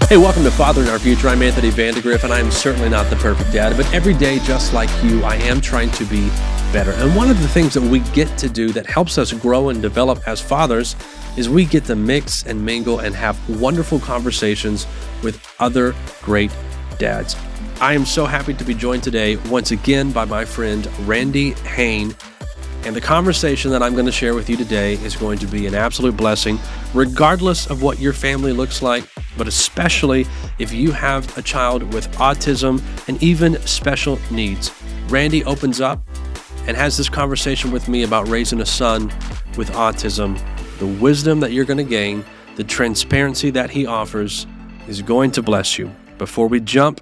Hey, welcome to Fathering Our Future. I'm Anthony Vandegrift, and I am certainly not the perfect dad, but every day, just like you, I am trying to be better. And one of the things that we get to do that helps us grow and develop as fathers is we get to mix and mingle and have wonderful conversations with other great dads. I am so happy to be joined today once again by my friend Randy Hain. And the conversation that I'm going to share with you today is going to be an absolute blessing, regardless of what your family looks like, but especially if you have a child with autism and even special needs. Randy opens up and has this conversation with me about raising a son with autism. The wisdom that you're going to gain, the transparency that he offers is going to bless you. Before we jump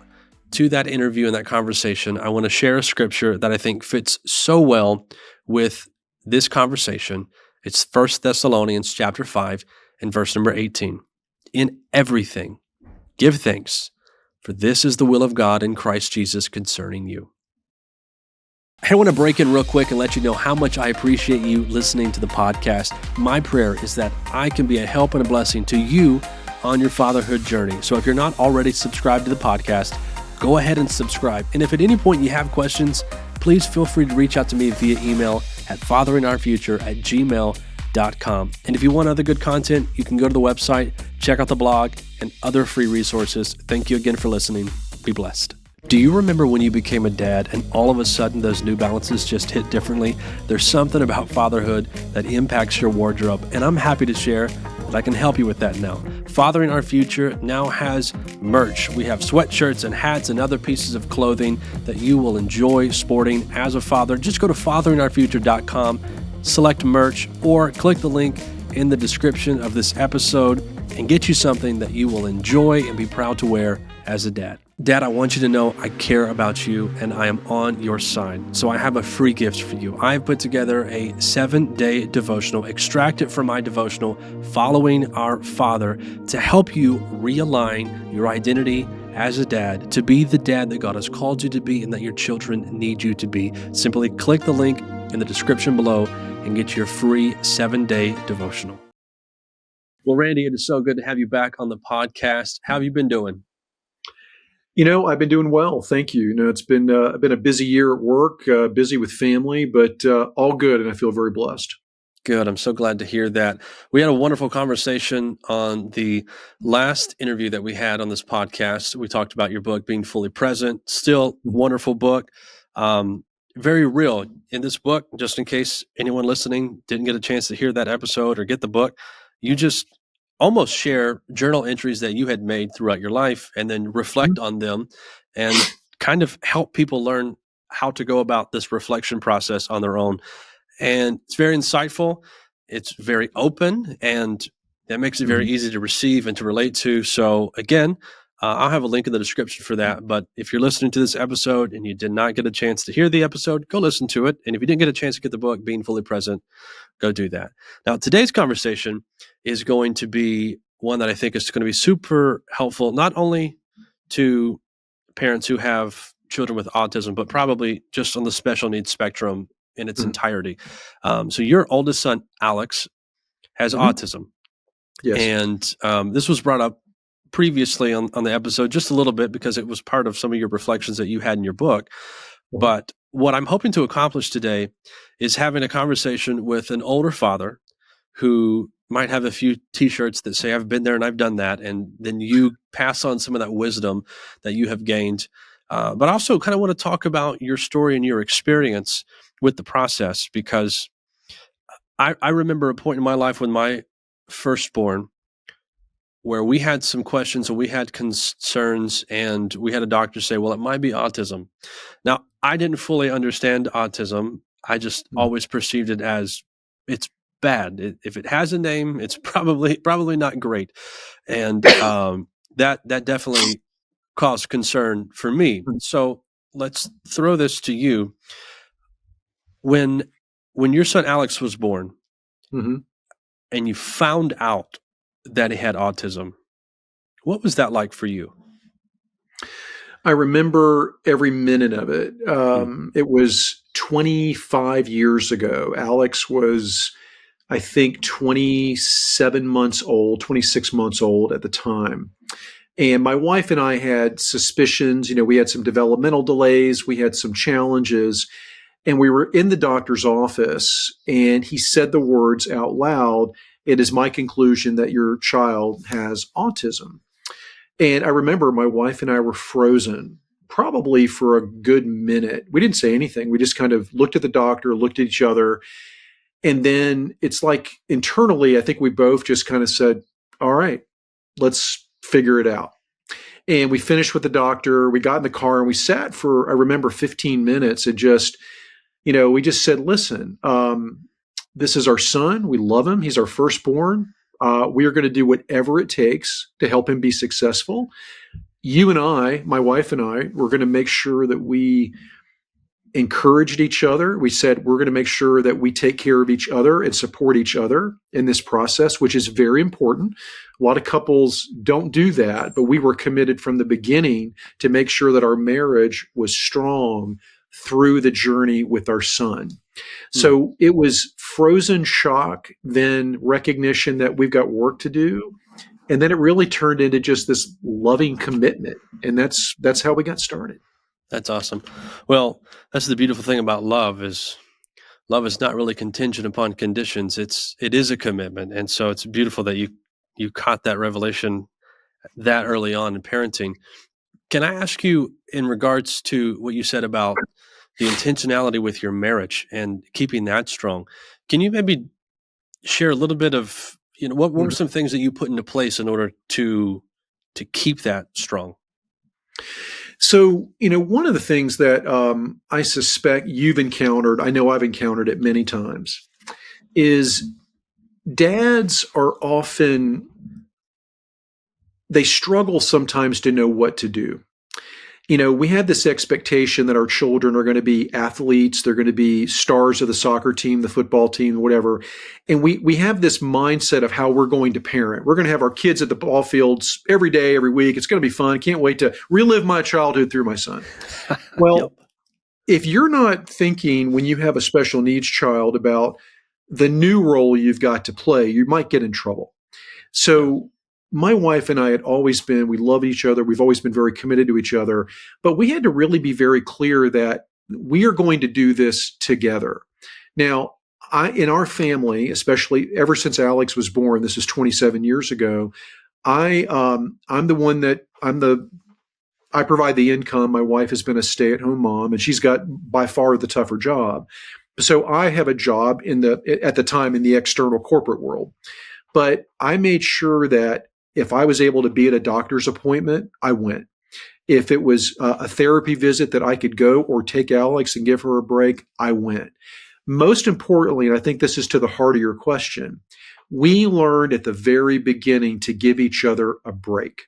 to that interview and that conversation, I want to share a scripture that I think fits so well with this conversation. It's 1 Thessalonians chapter 5 and verse number 18. In everything, give thanks, for this is the will of God in Christ Jesus concerning you. I want to break in real quick and let you know how much I appreciate you listening to the podcast. My prayer is that I can be a help and a blessing to you on your fatherhood journey. So if you're not already subscribed to the podcast, go ahead and subscribe. And if at any point you have questions, please feel free to reach out to me via email at fatheringourfuture@gmail.com. And if you want other good content, you can go to the website, check out the blog, and other free resources. Thank you again for listening. Be blessed. Do you remember when you became a dad and all of a sudden those New Balances just hit differently? There's something about fatherhood that impacts your wardrobe, and I'm happy to share that I can help you with that now. Fathering Our Future now has merch. We have sweatshirts and hats and other pieces of clothing that you will enjoy sporting as a father. Just go to fatheringourfuture.com, select merch, or click the link in the description of this episode and get you something that you will enjoy and be proud to wear as a dad. Dad, I want you to know I care about you and I am on your side. So I have a free gift for you. I've put together a 7-day devotional, extracted from my devotional, Following Our Father, to help you realign your identity as a dad to be the dad that God has called you to be and that your children need you to be. Simply click the link in the description below and get your free 7-day devotional. Well, Randy, it is so good to have you back on the podcast. How have you been doing? I've been doing well. Thank you. It's been a busy year at work, busy with family, but all good, and I feel very blessed. Good. I'm so glad to hear that. We had a wonderful conversation on the last interview that we had on this podcast. We talked about your book, Being Fully Present. Still wonderful book. Very real. In this book, just in case anyone listening didn't get a chance to hear that episode or get the book, you just almost share journal entries that you had made throughout your life and then reflect on them and kind of help people learn how to go about this reflection process on their own. And it's very insightful. It's very open, and that makes it very easy to receive and to relate to. So again, I'll have a link in the description for that. But if you're listening to this episode and you did not get a chance to hear the episode, go listen to it. And if you didn't get a chance to get the book, Being Fully Present, go do that. Now, today's conversation is going to be one that I think is going to be super helpful, not only to parents who have children with autism, but probably just on the special needs spectrum in its entirety. So your oldest son, Alex, has autism. Yes. And this was brought up previously on the episode just a little bit because it was part of some of your reflections that you had in your book. But what I'm hoping to accomplish today is having a conversation with an older father who might have a few t-shirts that say, I've been there and I've done that. And then you pass on some of that wisdom that you have gained. But also kind of want to talk about your story and your experience with the process, because I remember a point in my life when my firstborn, where we had some questions and we had concerns, and we had a doctor say, well, it might be autism. Now, I didn't fully understand autism. I just always perceived it as it's bad. If it has a name, it's probably not great. And that definitely caused concern for me. So let's throw this to you. When your son Alex was born, and you found out that he had autism, what was that like for you? I remember every minute of it. It was 25 years ago. Alex was, I think, 26 months old at the time. And my wife and I had suspicions. We had some developmental delays, we had some challenges, and we were in the doctor's office, and he said the words out loud, "It is my conclusion that your child has autism." And I remember my wife and I were frozen probably for a good minute. We didn't say anything. We just kind of looked at the doctor, looked at each other. And then it's like internally, I think we both just kind of said, all right, let's figure it out. And we finished with the doctor. We got in the car and we sat for, I remember, 15 minutes and just, we just said, listen, this is our son. We love him. He's our firstborn. We are going to do whatever it takes to help him be successful. You and I, my wife and I, we're going to make sure that we encouraged each other. We said we're going to make sure that we take care of each other and support each other in this process, which is very important. A lot of couples don't do that, but we were committed from the beginning to make sure that our marriage was strong through the journey with our son. So it was frozen shock, then recognition that we've got work to do. And then it really turned into just this loving commitment. And that's how we got started. That's awesome. Well, that's the beautiful thing about love is not really contingent upon conditions. It is a commitment. And so it's beautiful that you caught that revelation that early on in parenting. Can I ask you, in regards to what you said about the intentionality with your marriage and keeping that strong, can you maybe share a little bit of, what were some things that you put into place in order to keep that strong? So, one of the things that I suspect you've encountered, I know I've encountered it many times, is dads are often, they struggle sometimes to know what to do. We have this expectation that our children are going to be athletes. They're going to be stars of the soccer team, the football team, whatever. And we have this mindset of how we're going to parent. We're going to have our kids at the ball fields every day, every week. It's going to be fun. Can't wait to relive my childhood through my son. Well, Yep. If you're not thinking when you have a special needs child about the new role you've got to play, you might get in trouble. So my wife and I had always been, we love each other. We've always been very committed to each other, but we had to really be very clear that we are going to do this together. Now, in our family, especially ever since Alex was born, this is 27 years ago, I'm the one that I provide the income. My wife has been a stay-at-home mom, and she's got by far the tougher job. So I have a job at the time in the external corporate world. But I made sure that if I was able to be at a doctor's appointment, I went. If it was a therapy visit that I could go or take Alex and give her a break, I went. Most importantly, and I think this is to the heart of your question, we learned at the very beginning to give each other a break.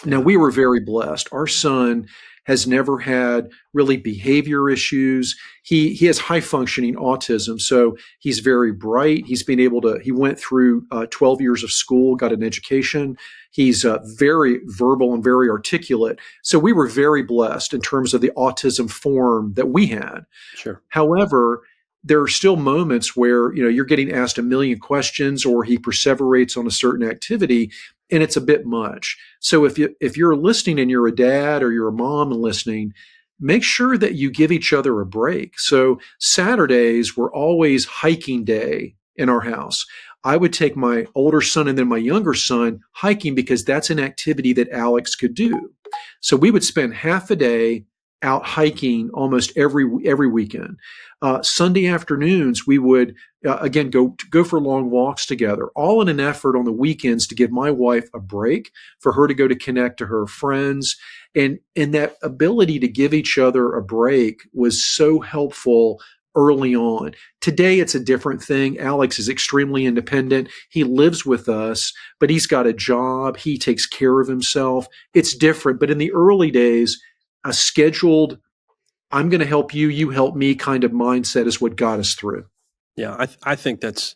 Now, we were very blessed. Our son has never had really behavior issues. He has high functioning autism. So he's very bright. He went through 12 years of school, got an education. He's very verbal and very articulate. So we were very blessed in terms of the autism form that we had. Sure. However, there are still moments where, you're getting asked a million questions or he perseverates on a certain activity and it's a bit much. So if you're listening and you're a dad or you're a mom and listening, make sure that you give each other a break. So Saturdays were always hiking day in our house. I would take my older son and then my younger son hiking because that's an activity that Alex could do. So we would spend half a day out hiking almost every weekend. Sunday afternoons, we would again go for long walks together, all in an effort on the weekends to give my wife a break, for her to go to connect to her friends, and that ability to give each other a break was so helpful early on. Today, it's a different thing. Alex is extremely independent. He lives with us, but he's got a job. He takes care of himself. It's different. But in the early days, a scheduled, I'm going to help you, you help me kind of mindset is what got us through. Yeah, I think that's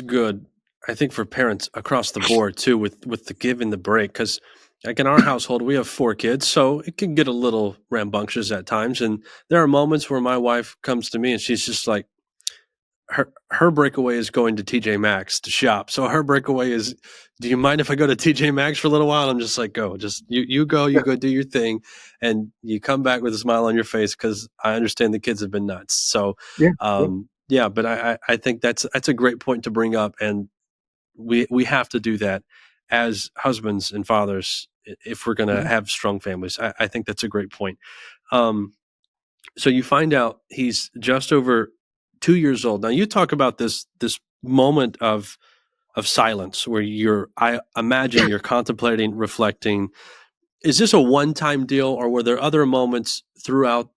good. I think for parents across the board too, with the giving the break, because like in our household we have 4 kids, so it can get a little rambunctious at times, and there are moments where my wife comes to me and she's just like, her breakaway is going to TJ Maxx to shop. So her breakaway is, do you mind if I go to TJ Maxx for a little while? And I'm just like, go, just you go do your thing, and you come back with a smile on your face because I understand the kids have been nuts. So, Yeah. Yeah. yeah, but I think that's a great point to bring up, and we have to do that as husbands and fathers if we're going to Mhm. have strong families. I think that's a great point. Um, so you find out he's just over 2 years old. Now you talk about this moment of silence where I imagine you're contemplating, reflecting. Is this a one-time deal, or were there other moments throughout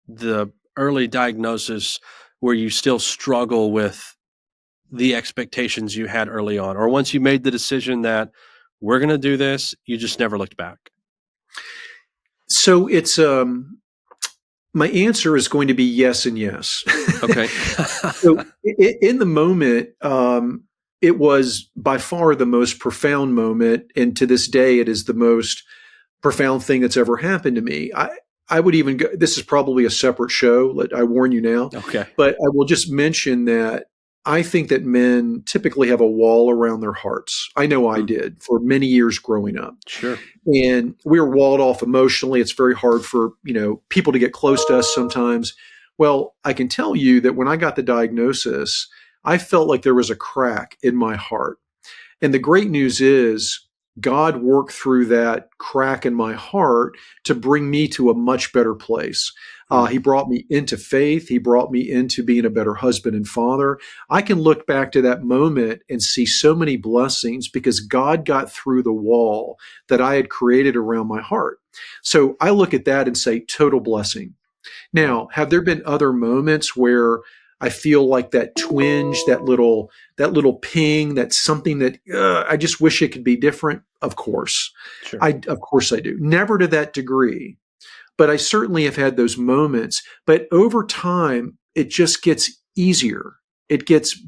the early diagnosis where you still struggle with the expectations you had early on, or once you made the decision that we're going to do this, you just never looked back? So it's my answer is going to be yes and yes. Okay. So in the moment, it was by far the most profound moment, and to this day, it is the most profound thing that's ever happened to me. I would even go, this is probably a separate show. I warn you now, Okay. but I will just mention that I think that men typically have a wall around their hearts. I know I Hmm. did for many years growing up, Sure. and we were walled off emotionally. It's very hard for, people to get close to us sometimes. Well, I can tell you that when I got the diagnosis, I felt like there was a crack in my heart. And the great news is God worked through that crack in my heart to bring me to a much better place. Hmm. He brought me into faith. He brought me into being a better husband and father. I can look back to that moment and see so many blessings because God got through the wall that I had created around my heart. So I look at that and say, total blessing. Yeah. Now, have there been other moments where I feel like that twinge, that little ping, that's something that I just wish it could be different? Of course, Sure. of course I do. Never to that degree, but I certainly have had those moments. But over time, it just gets easier. It gets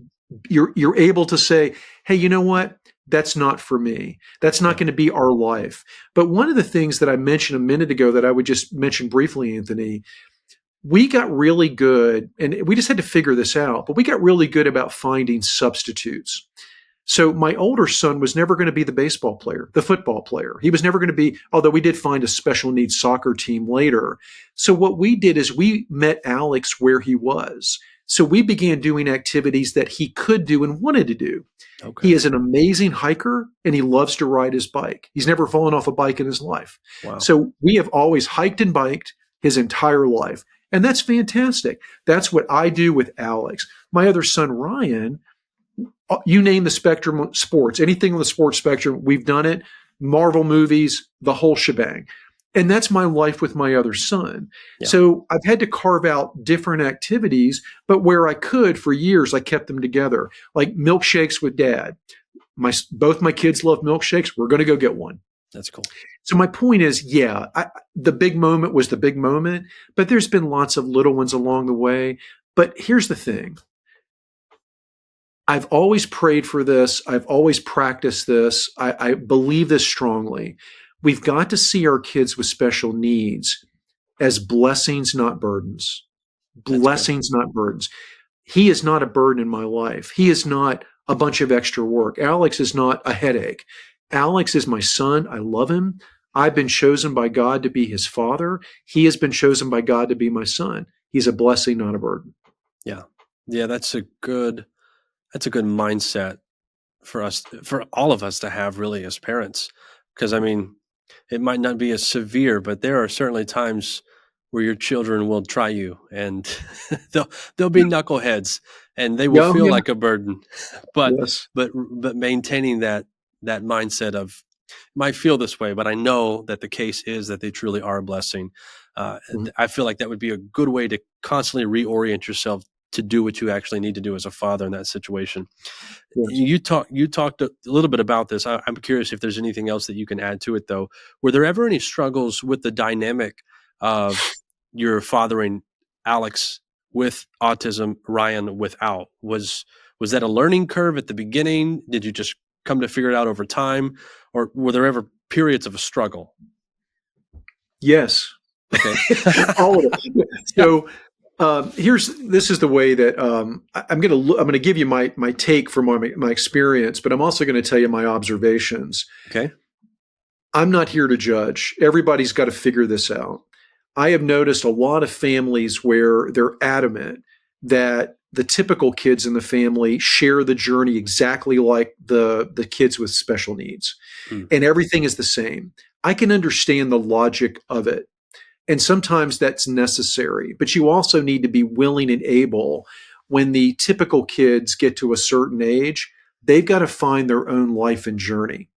you're able to say, hey, you know what? That's not for me. That's not Yeah. going to be our life. But one of the things that I mentioned a minute ago that I would just mention briefly, Anthony, we got really good, and we just had to figure this out, but we got really good about finding substitutes. So my older son was never going to be the baseball player, the football player. He was never going to be, although we did find a special needs soccer team later. So what we did is we met Alex where he was. So we began doing activities that he could do and wanted to do. He Okay. is an amazing hiker and he loves to ride his bike. He's never fallen off a bike in his life. Wow. So we have always hiked and biked his entire life. And that's fantastic. That's what I do with Alex. My other son, Ryan, you name the spectrum of sports, anything on the sports spectrum, we've done it. Marvel movies, the whole shebang. And that's my life with my other son. Yeah. So I've had to carve out different activities, but where I could for years, I kept them together. Like milkshakes with dad. Both my kids love milkshakes. We're going to go get one. That's cool. So my point is, yeah, the big moment was the big moment, but there's been lots of little ones along the way. But here's the thing. I've always prayed for this. I've always practiced this. I believe this strongly. We've got to see our kids with special needs as blessings, not burdens. That's good. Blessings, not burdens. He is not a burden in my life. He is not a bunch of extra work. Alex is not a headache. Alex is my son. I love him. I've been chosen by God to be his father. He has been chosen by God to be my son. He's a blessing, not a burden. Yeah. Yeah. That's a good mindset for all of us to have really as parents. Because I mean, it might not be as severe, but there are certainly times where your children will try you and they'll be knuckleheads and they will Yeah, feel yeah, like a burden. But yes. but maintaining that mindset of might feel this way, but I know that the case is that they truly are a blessing. Mhm. I feel like that would be a good way to constantly reorient yourself to do what you actually need to do as a father in that situation. Yes. You talked a little bit about this. I'm curious if there's anything else that you can add to it, though. Were there ever any struggles with the dynamic of your fathering Alex with autism, Ryan without? Was that a learning curve at the beginning? Did you just come to figure it out over time, or were there ever periods of a struggle? Yes. Okay. All of it. Yeah. So This is the way that I'm gonna give you my take from my experience, but I'm also going to tell you my observations. Okay. I'm not here to judge. Everybody's got to figure this out. I have noticed a lot of families where they're adamant that the typical kids in the family share the journey exactly like the kids with special needs, Mm, and everything is the same. I can understand the logic of it. And sometimes that's necessary, but you also need to be willing and able when the typical kids get to a certain age, they've got to find their own life and journey.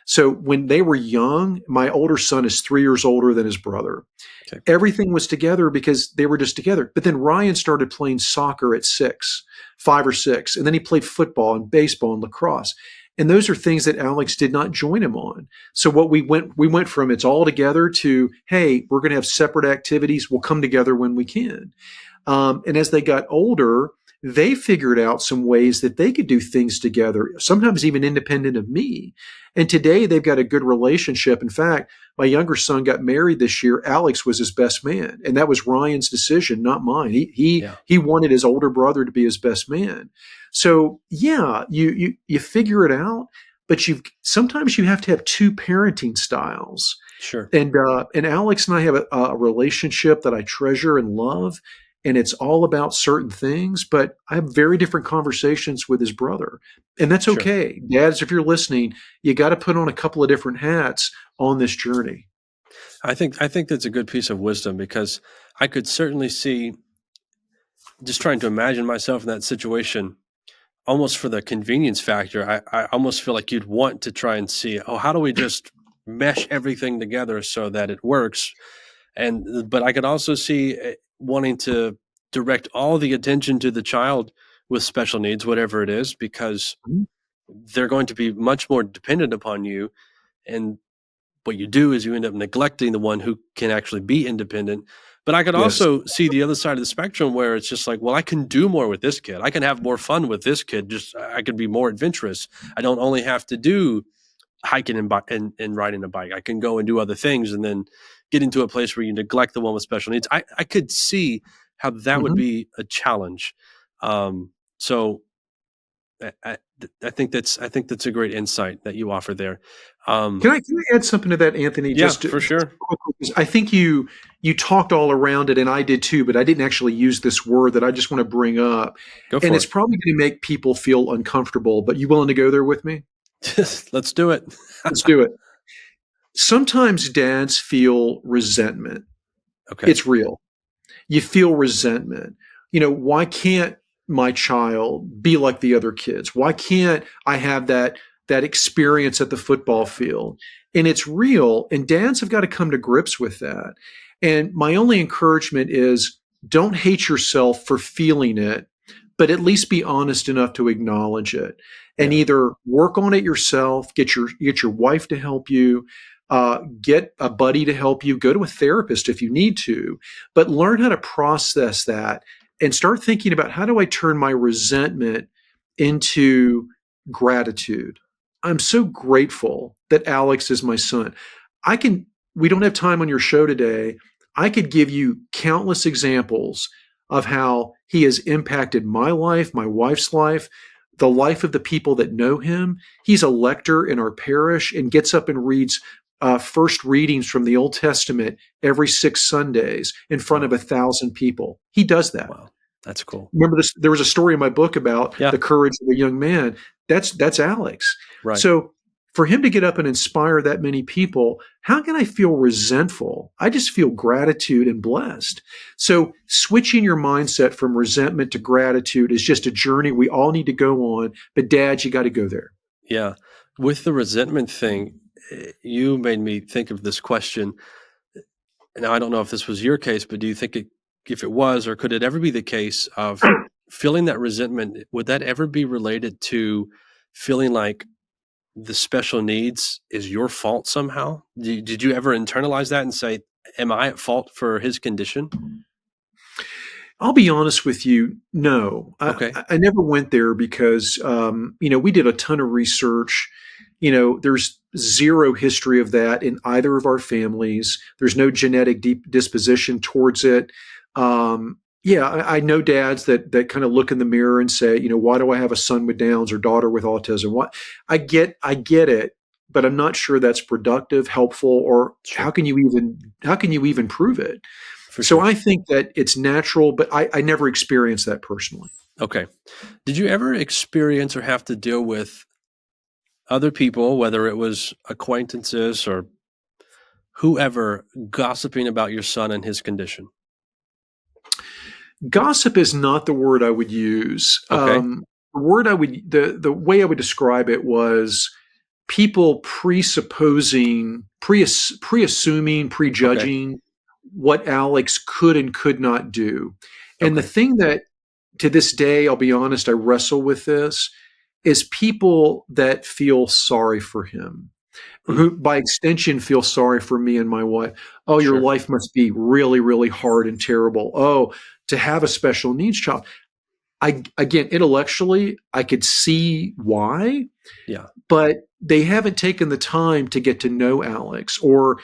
So when they were young, my older son is 3 years older than his brother. okay. Everything was together because they were just together. But then Ryan started playing soccer at 5 or 6, and then he played football and baseball and lacrosse. And those are things that Alex did not join him on. So what we went from it's all together to, hey, we're going to have separate activities. We'll come together when we can. And as they got older, they figured out some ways that they could do things together, sometimes even independent of me. And today they've got a good relationship. In fact, my younger son got married this year. Alex was his best man, and that was Ryan's decision, not mine. Yeah. He wanted his older brother to be his best man. So yeah, you figure it out, but you sometimes you have to have two parenting styles. Sure. And Alex and I have a relationship that I treasure and love, and it's all about certain things. But I have very different conversations with his brother, and that's Sure. okay. Dads, if you're listening, you got to put on a couple of different hats on this journey. I think that's a good piece of wisdom because I could certainly see just trying to imagine myself in that situation almost for the convenience factor. I almost feel like you'd want to try and see, oh, how do we just mesh everything together so that it works? And but I could also see wanting to direct all the attention to the child with special needs, whatever it is, because Mhm. they're going to be much more dependent upon you. And what you do is you end up neglecting the one who can actually be independent. But I could Yes. also see the other side of the spectrum where it's just like, well, I can do more with this kid. I can have more fun with this kid. Just I could be more adventurous. I don't only have to do hiking and riding a bike. I can go and do other things and then get into a place where you neglect the one with special needs. I could see how that would Mhm. be a challenge. So I think that's a great insight that you offer there. Um, Can I add something to that, Anthony? yeah, Just for sure. quickly, 'cause I think you talked all around it, and I did too, but I didn't actually use this word that I just want to bring up, Go and for it's it. probably going to make people feel uncomfortable. But you willing to go there with me? Let's do it. Let's do it. Sometimes dads feel resentment. Okay. It's real. You feel resentment. Why can't my child be like the other kids? Why can't I have that experience at the football field? And it's real, and dads have got to come to grips with that. And my only encouragement is don't hate yourself for feeling it, but at least be honest enough to acknowledge it and Yeah. either work on it yourself, get your wife to help you, get a buddy to help you, go to a therapist if you need to, but learn how to process that and start thinking about how do I turn my resentment into gratitude. I'm so grateful that Alex is my son. I can, we don't have time on your show today. I could give you countless examples of how he has impacted my life, my wife's life, the life of the people that know him. He's a lector in our parish and gets up and reads first readings from the Old Testament every 6 Sundays in front of Wow. 1,000 people. He does that. Wow. That's cool. Remember this? There was a story in my book about Yeah. the courage of a young man. That's Alex. Right. So for him to get up and inspire that many people, how can I feel resentful? I just feel gratitude and blessed. So switching your mindset from resentment to gratitude is just a journey we all need to go on. But Dad, you got to go there. Yeah. With the resentment thing, you made me think of this question. Now, I don't know if this was your case, but do you think if it was, or could it ever be the case of feeling that resentment? Would that ever be related to feeling like the special needs is your fault somehow? Did you ever internalize that and say, am I at fault for his condition? I'll be honest with you. No, Okay. I never went there because, we did a ton of research. There's zero history of that in either of our families. There's no genetic disposition towards it. Yeah, I know dads that kind of look in the mirror and say, why do I have a son with Downs or daughter with autism? What I get it, but I'm not sure that's productive, helpful, or Sure. how can you even prove it? For So sure. I think that it's natural, but I never experienced that personally. Okay. Did you ever experience or have to deal with other people, whether it was acquaintances or whoever, gossiping about your son and his condition? Gossip is not the word I would use. Okay. The way I would describe it was people pre-assuming, Okay. prejudging what Alex could and could not do. And the Okay. thing that to this day, I'll be honest, I wrestle with this is people that feel sorry for him, Mm, who by extension feel sorry for me and my wife. Oh, your sure. life must be really, really hard and terrible. Oh, to have a special needs child. Again, intellectually, I could see why, Yeah. but they haven't taken the time to get to know Alex, or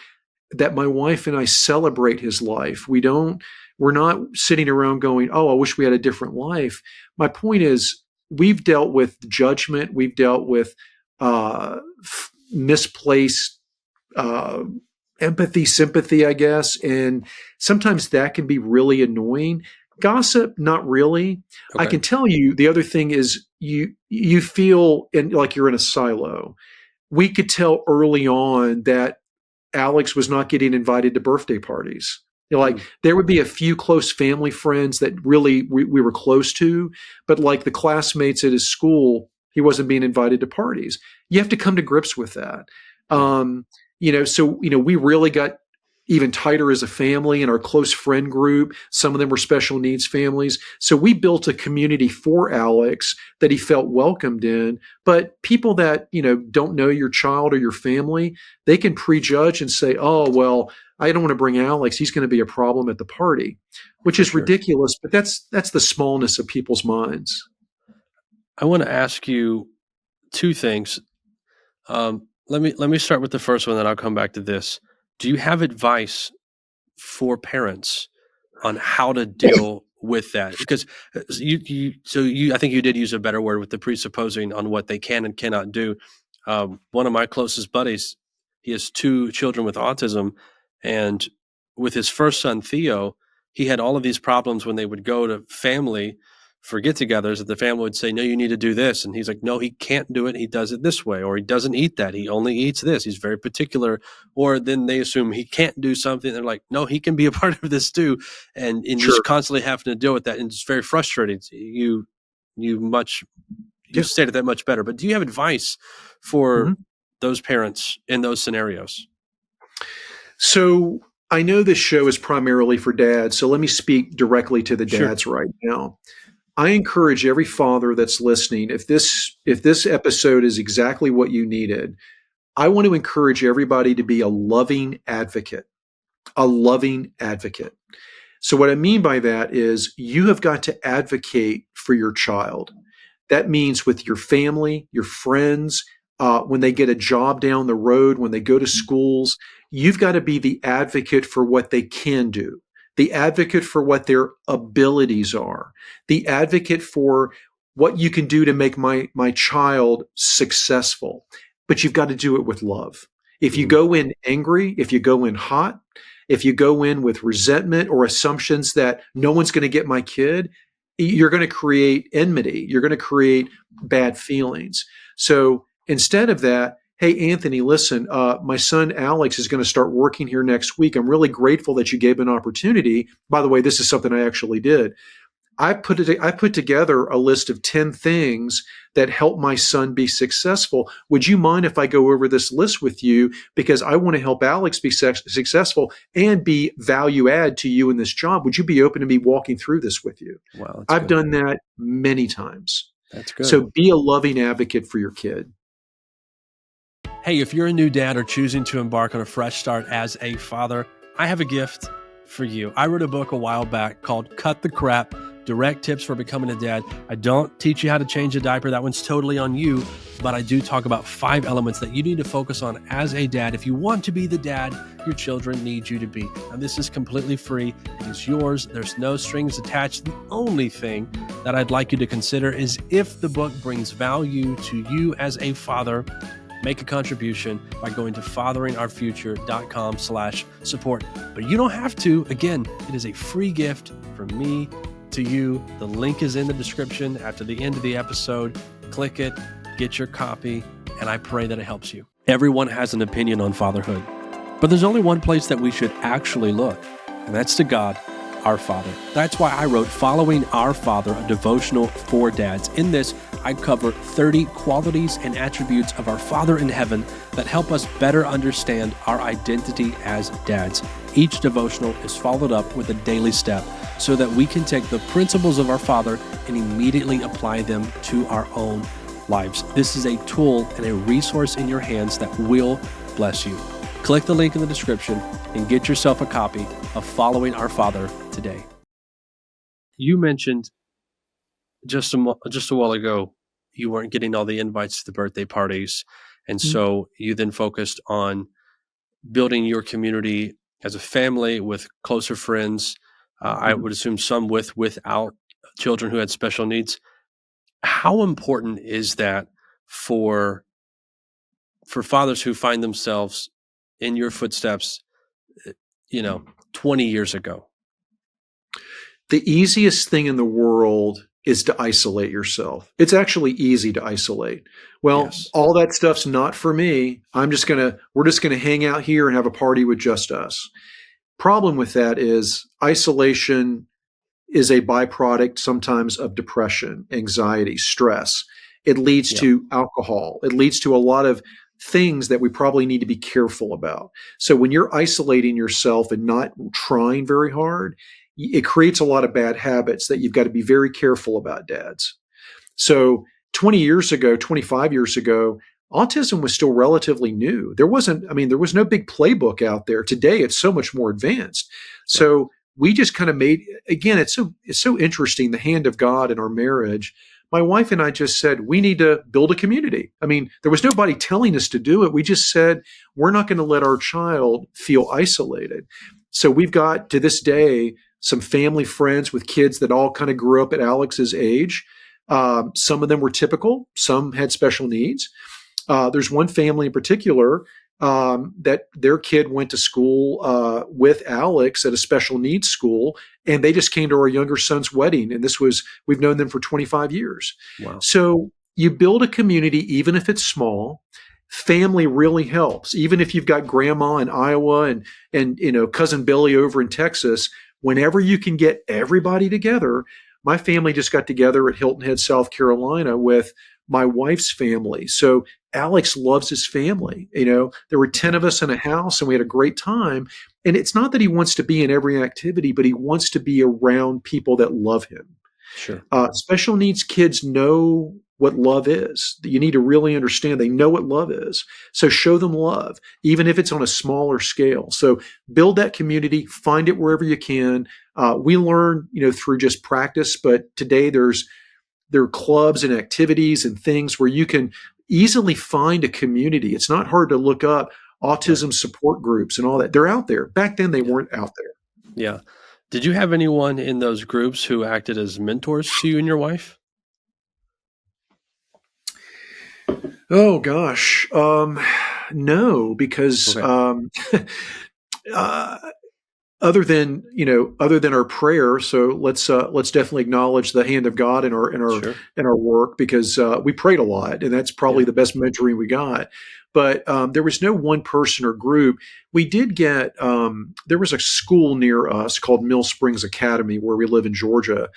that my wife and I celebrate his life. We're not sitting around going, "Oh, I wish we had a different life." My point is, we've dealt with judgment, we've dealt with misplaced uh, empathy, sympathy, I guess, and sometimes that can be really annoying. Gossip, not really. I Okay. can tell you the other thing is you feel like you're in a silo. We could tell early on that Alex was not getting invited to birthday parties. Like Mm, there would be a few close family friends that really we were close to, but like the classmates at his school, he wasn't being invited to parties. You have to come to grips with that. yeah. Um, so we really got even tighter as a family in our close friend group. Some of them were special needs families. So we built a community for Alex that he felt welcomed in. But people that, don't know your child or your family, they can prejudge and say, oh, well, I don't want to bring Alex. He's going to be a problem at the party, which For is sure. ridiculous. But that's the smallness of people's minds. I want to ask you two things. Let me start with the first one, then I'll come back to this. Do you have advice for parents on how to deal with that? Because I think you did use a better word with the presupposing on what they can and cannot do. One of my closest buddies, he has two children with autism, and with his first son Theo, he had all of these problems when they would go to family for get-togethers. That the family would say, "No, you need to do this," and he's like, "No, he can't do it. He does it this way, or he doesn't eat that. He only eats this. He's very particular." Or then they assume he can't do something. They're like, "No, he can be a part of this too," and Sure. just constantly having to deal with that, and it's very frustrating. You much you Yeah. stated that much better. But do you have advice for Mhm. those parents in those scenarios? So I know this show is primarily for dads. So let me speak directly to the Sure. dads right now. I encourage every father that's listening, if this episode is exactly what you needed, I want to encourage everybody to be a loving advocate, a loving advocate. So what I mean by that is you have got to advocate for your child. That means with your family, your friends, when they get a job down the road, when they go to schools, you've got to be the advocate for what they can do, the advocate for what their abilities are, the advocate for what you can do to make my child successful. But you've got to do it with love. If you Mhm. go in angry, if you go in hot, if you go in with resentment or assumptions that no one's going to get my kid, you're going to create enmity. You're going to create bad feelings. So instead of that, hey, Anthony, listen, my son Alex is going to start working here next week. I'm really grateful that you gave an opportunity. By the way, this is something I actually did. I put together a list of 10 things that help my son be successful. Would you mind if I go over this list with you? Because I want to help Alex be successful and be value add to you in this job. Would you be open to me walking through this with you? Wow, that's I've good. done that many times. That's good. So be a loving advocate for your kid. Hey, if you're a new dad or choosing to embark on a fresh start as a father, I have a gift for you. I wrote a book a while back called Cut the Crap, direct tips for becoming a dad. I don't teach you how to change a diaper. That one's totally on you. But I do talk about 5 elements that you need to focus on as a dad if you want to be the dad your children need you to be. Now, this is completely free. It is yours. There's no strings attached. The only thing that I'd like you to consider is if the book brings value to you as a father, make a contribution by going to fatheringourfuture.com/support. But you don't have to. Again, it is a free gift from me to you. The link is in the description after the end of the episode. Click it. Get your copy, and I pray that it helps you. Everyone has an opinion on fatherhood, but there's only one place that we should actually look, and that's to God, our Father. That's why I wrote Following Our Father, a devotional for dads. In this, I cover 30 qualities and attributes of our Father in heaven that help us better understand our identity as dads. Each devotional is followed up with a daily step so that we can take the principles of our Father and immediately apply them to our own lives. This is a tool and a resource in your hands that will bless you. Click the link in the description and get yourself a copy of Following Our Father today. You mentioned just a while ago, you weren't getting all the invites to the birthday parties. And so you then focused on building your community as a family with closer friends. I would assume some without children who had special needs. How important is that for fathers who find themselves in your footsteps, 20 years ago? The easiest thing in the world is to isolate yourself. It's actually easy to isolate. Well, Yes. All that stuff's not for me. we're just going to hang out here and have a party with just us. Problem with that is isolation is a byproduct sometimes of depression, anxiety, stress. It leads to alcohol. It leads to a lot of things that we probably need to be careful about. So when you're isolating yourself and not trying very hard, it creates a lot of bad habits that you've got to be very careful about, dads. So 20 years ago, 25 years ago, autism was still relatively new. There was no big playbook out there. Today, it's so much more advanced. So we just kind of again, it's so interesting, the hand of God in our marriage. My wife and I just said, we need to build a community. There was nobody telling us to do it. We just said, we're not going to let our child feel isolated. So we've got, to this day, some family friends with kids that all kind of grew up at Alex's age. Some of them were typical. Some had special needs. There's one family in particular that their kid went to school with Alex at a special needs school, and they just came to our younger son's wedding. And we've known them for 25 years. Wow. So you build a community, even if it's small. Family really helps. Even if you've got grandma in Iowa and cousin Billy over in Texas, whenever you can get everybody together. My family just got together at Hilton Head, South Carolina with my wife's family. So Alex loves his family. There were 10 of us in a house and we had a great time. And it's not that he wants to be in every activity, but he wants to be around people that love him. Sure. Special needs kids know what love is. You need to really understand they know what love is. So show them love, even if it's on a smaller scale. So build that community, find it wherever you can. We learn, through just practice, but today there are clubs and activities and things where you can easily find a community. It's not hard to look up autism support groups and all that. They're out there. Back then, they weren't out there. Yeah. Did you have anyone in those groups who acted as mentors to you and your wife? Oh, gosh. No, because other than our prayer. So let's definitely acknowledge the hand of God in our work, because we prayed a lot, and that's probably the best mentoring we got. But there was no one person or group. We did get there was a school near us called Mill Springs Academy where we live in Georgia.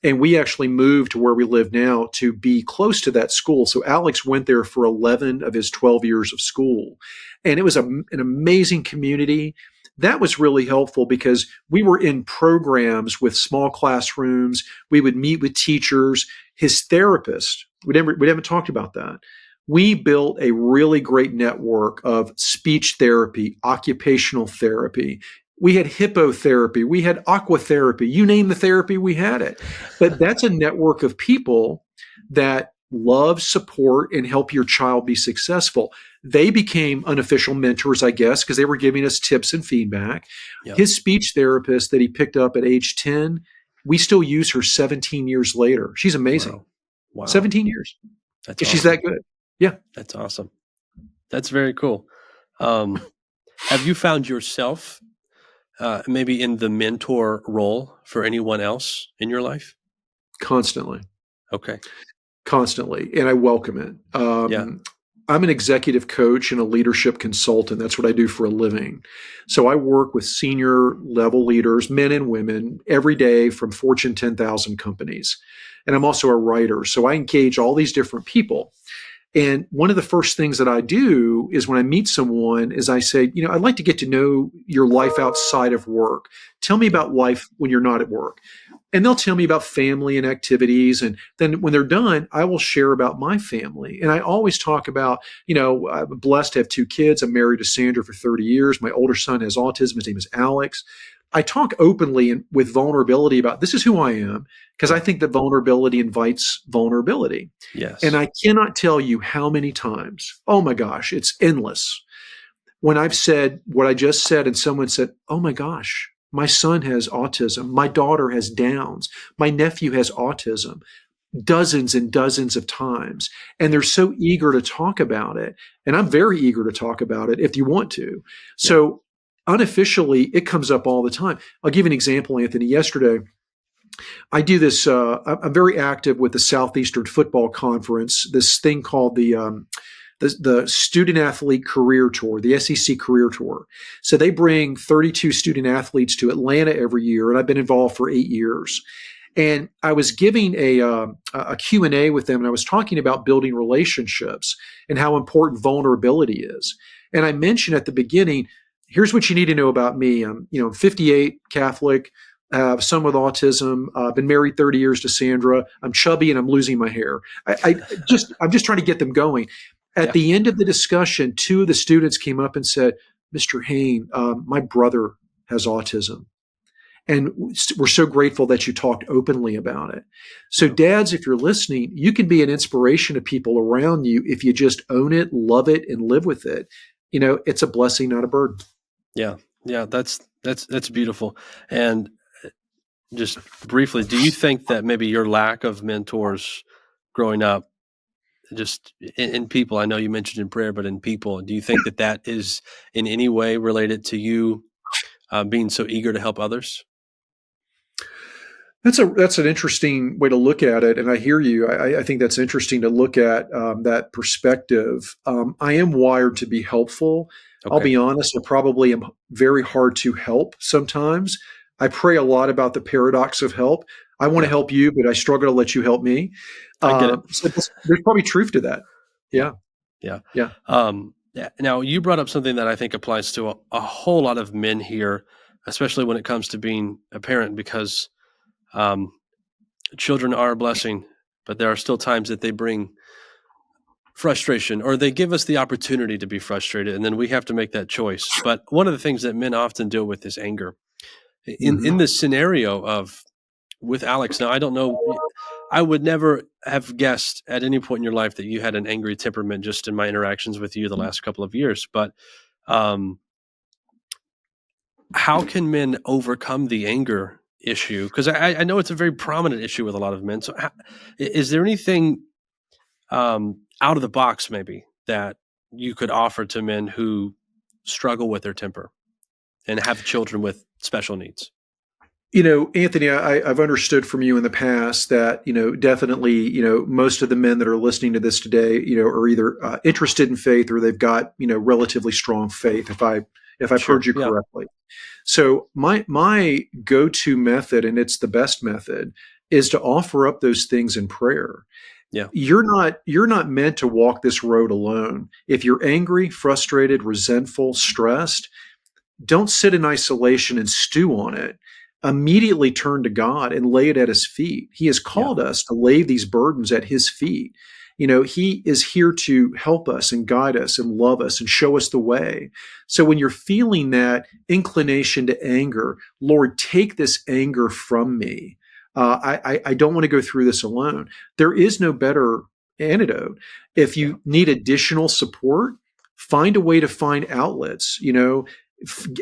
And we actually moved to where we live now to be close to that school. So Alex went there for 11 of his 12 years of school. And it was an amazing community. That was really helpful because we were in programs with small classrooms. We would meet with teachers. His therapist, we haven't talked about that. We built a really great network of speech therapy, occupational therapy, We had hippotherapy. We had aquatherapy. You name the therapy, we had it. But that's a network of people that love, support, and help your child be successful. They became unofficial mentors, I guess, because they were giving us tips and feedback. Yep. His speech therapist that he picked up at age 10, we still use her 17 years later. She's amazing. Wow. Wow. 17 years. That's She's awesome. that good. Yeah. That's awesome. That's very cool. Have you found yourself maybe in the mentor role for anyone else in your life? Constantly. Okay. Constantly. And I welcome it. Yeah. I'm an executive coach and a leadership consultant. That's what I do for a living. So I work with senior level leaders, men and women, every day from Fortune 10,000 companies. And I'm also a writer. So I engage all these different people. And one of the first things that I do is when I meet someone is I say, I'd like to get to know your life outside of work. Tell me about life when you're not at work. And they'll tell me about family and activities. And then when they're done, I will share about my family. And I always talk about, I'm blessed to have 2 kids. I'm married to Sandra for 30 years. My older son has autism. His name is Alex. I talk openly and with vulnerability about this is who I am, because I think that vulnerability invites vulnerability. Yes. And I cannot tell you how many times, oh my gosh, it's endless, when I've said what I just said and someone said, oh my gosh, my son has autism, my daughter has Downs, my nephew has autism, dozens and dozens of times. And they're so eager to talk about it. And I'm very eager to talk about it if you want to. So unofficially, it comes up all the time. I'll give you an example, Anthony. Yesterday, I do this. I'm very active with the Southeastern Football Conference. This thing called the Student Athlete Career Tour, the SEC Career Tour. So they bring 32 student athletes to Atlanta every year, and I've been involved for 8 years. And I was giving a Q&A with them, and I was talking about building relationships and how important vulnerability is. And I mentioned at the beginning, here's what you need to know about me. I'm 58, Catholic, have a son with autism. Been married 30 years to Sandra. I'm chubby and I'm losing my hair. I'm just trying to get them going. At the end of the discussion, 2 of the students came up and said, Mr. Hain, my brother has autism. And we're so grateful that you talked openly about it. So dads, if you're listening, you can be an inspiration to people around you if you just own it, love it, and live with it. It's a blessing, not a burden. Yeah. Yeah. That's beautiful. And just briefly, do you think that maybe your lack of mentors growing up, just in people, I know you mentioned in prayer, but in people, do you think that is in any way related to you being so eager to help others? That's an interesting way to look at it, and I hear you. I think that's interesting to look at that perspective. I am wired to be helpful. Okay. I'll be honest, I probably am very hard to help sometimes. I pray a lot about the paradox of help. I want to help you, but I struggle to let you help me. I get it. So there's probably truth to that. Yeah. Now, you brought up something that I think applies to a whole lot of men here, especially when it comes to being a parent, because children are a blessing, but there are still times that they bring frustration, or they give us the opportunity to be frustrated, and then we have to make that choice. But one of the things that men often deal with is anger. In this scenario with Alex, now I don't know, I would never have guessed at any point in your life that you had an angry temperament just in my interactions with you the last couple of years. But how can men overcome the anger issue? Because I know it's a very prominent issue with a lot of men. So is there anything out of the box maybe that you could offer to men who struggle with their temper and have children with special needs? Anthony, I've understood from you in the past that, definitely, most of the men that are listening to this today, are either interested in faith or they've got, relatively strong faith, if I've heard you correctly. So my go-to method, and it's the best method, is to offer up those things in prayer. Yeah. You're not meant to walk this road alone. If you're angry, frustrated, resentful, stressed, don't sit in isolation and stew on it. Immediately turn to God and lay it at his feet. He has called us to lay these burdens at his feet. He is here to help us and guide us and love us and show us the way. So when you're feeling that inclination to anger, Lord, take this anger from me. I don't want to go through this alone. There is no better antidote. If Yeah. you need additional support, find a way to find outlets.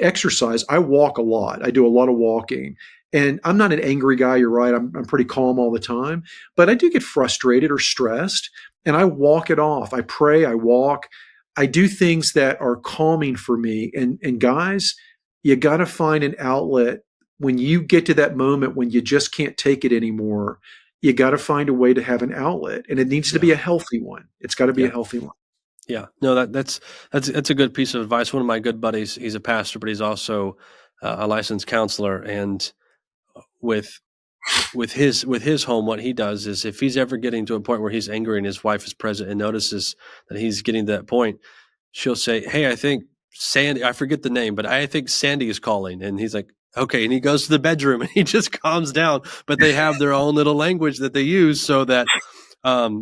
Exercise. I walk a lot. I do a lot of walking. And I'm not an angry guy. You're right. I'm pretty calm all the time, but I do get frustrated or stressed, and I walk it off. I pray. I walk. I do things that are calming for me. And guys, you got to find an outlet when you get to that moment when you just can't take it anymore. You got to find a way to have an outlet, and it needs to Yeah. be a healthy one. It's got to be a Yeah. healthy one. Yeah. No, that's a good piece of advice. One of my good buddies, he's a pastor, but he's also a licensed counselor. And with with his home, what he does is if he's ever getting to a point where he's angry and his wife is present and notices that he's getting to that point, she'll say, "Hey, I think Sandy, I forget the name, but I think Sandy is calling." And he's like, "Okay." And he goes to the bedroom and he just calms down. But they have their own little language that they use so that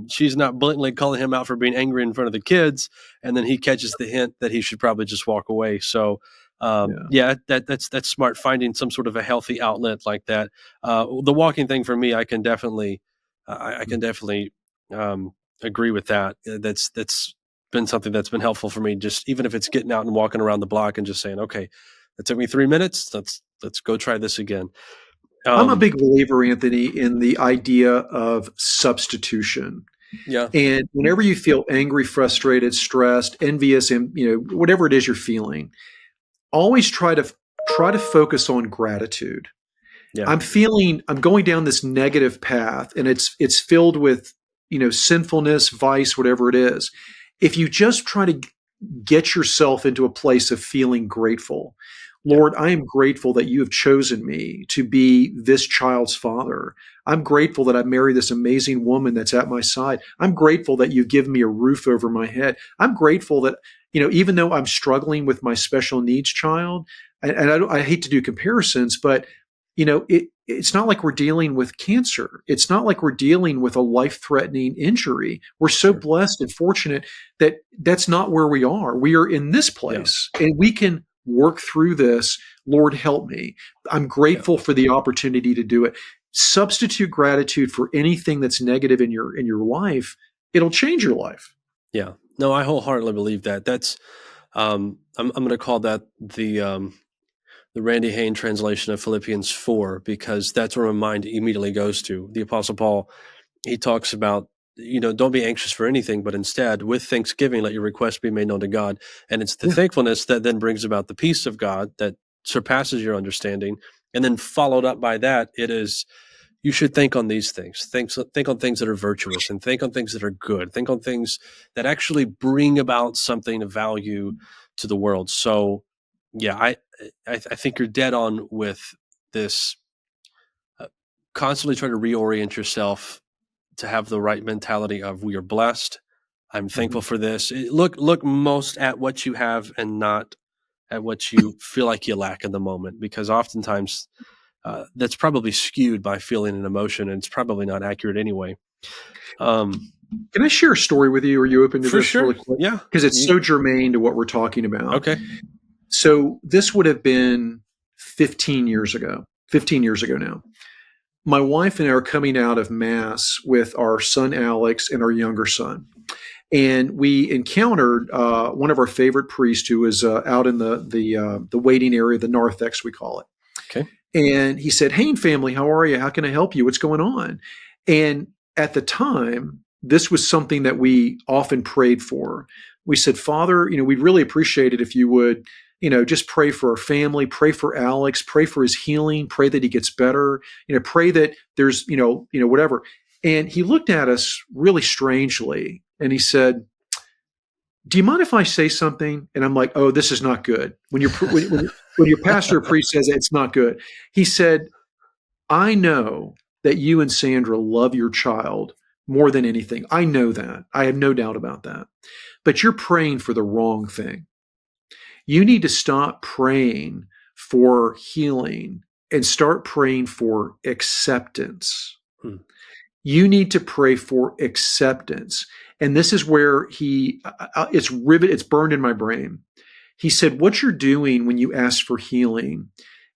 she's not blatantly calling him out for being angry in front of the kids. And then he catches the hint that he should probably just walk away. So, Yeah. yeah, that's smart. Finding some sort of a healthy outlet like that. The walking thing for me, I can definitely agree with that. That's been something that's been helpful for me. Just even if it's getting out and walking around the block and just saying, okay, that took me 3 minutes. Let's go try this again. I'm a Um, big believer, Anthony, in the idea of substitution. yeah, And whenever you feel angry, frustrated, stressed, envious, and whatever it is you're feeling, always try to focus on gratitude. yeah, I'm going down this negative path, and it's filled with sinfulness, vice, whatever it is. If you just try to get yourself into a place of feeling grateful. yeah, Lord, I am grateful that you have chosen me to be this child's father. I'm grateful that I've married this amazing woman that's at my side. I'm grateful that you've given me a roof over my head. I'm grateful that, even though I'm struggling with my special needs child, and I hate to do comparisons, but it's not like we're dealing with cancer. It's not like we're dealing with a life-threatening injury. We're so sure, blessed and fortunate that that's not where we are. We are in this yeah, place, and we can work through this. Lord, help me. I'm yeah. grateful for the opportunity to do it. Substitute gratitude for anything that's negative in your life. It'll change your life. Yeah. No, I wholeheartedly believe that. That's I'm going to call that the Randy Hain translation of Philippians 4 because that's where my mind immediately goes to. The Apostle Paul, he talks about, don't be anxious for anything, but instead with thanksgiving let your requests be made known to God. And it's the Yeah. thankfulness that then brings about the peace of God that surpasses your understanding. And then followed up by that, it is you should think on these things. Think on things that are virtuous and think on things that are good. Think on things that actually bring about something of value to the world. So, yeah, I think you're dead on with this. Constantly try to reorient yourself to have the right mentality of we are blessed. I'm thankful Mhm. for this. Look most at what you have and not at what you feel like you lack in the moment, because oftentimes that's probably skewed by feeling and emotion, and it's probably not accurate anyway. Um, Can I share a story with you? Are you open to for this really sure, quick? yeah. Because it's You so germane to what we're talking about. okay? So this would have been 15 years ago. 15 years ago now. My wife and I are coming out of mass with our son Alex and our younger son, and we encountered one of our favorite priests who was out in the waiting area, the narthex we call it. Okay, And he said, "Hain family, how are you? How can I help you? What's going on?" And at the time, this was something that we often prayed for. We said, "Father, we'd really appreciate it if you would, just pray for our family, pray for Alex, pray for his healing, pray that he gets better, pray that there's, whatever." And he looked at us really strangely and he said, "Do you mind if I say something?" And I'm like, "Oh, this is not good." When your pastor or priest says it, it's not good. He said, "I know that you and Sandra love your child more than anything. I know that. I have no doubt about that. But you're praying for the wrong thing. You need to stop praying for healing and start praying for acceptance. hmm. You need to pray for acceptance. And this is where it's burned in my brain. He said, what you're doing when you ask for healing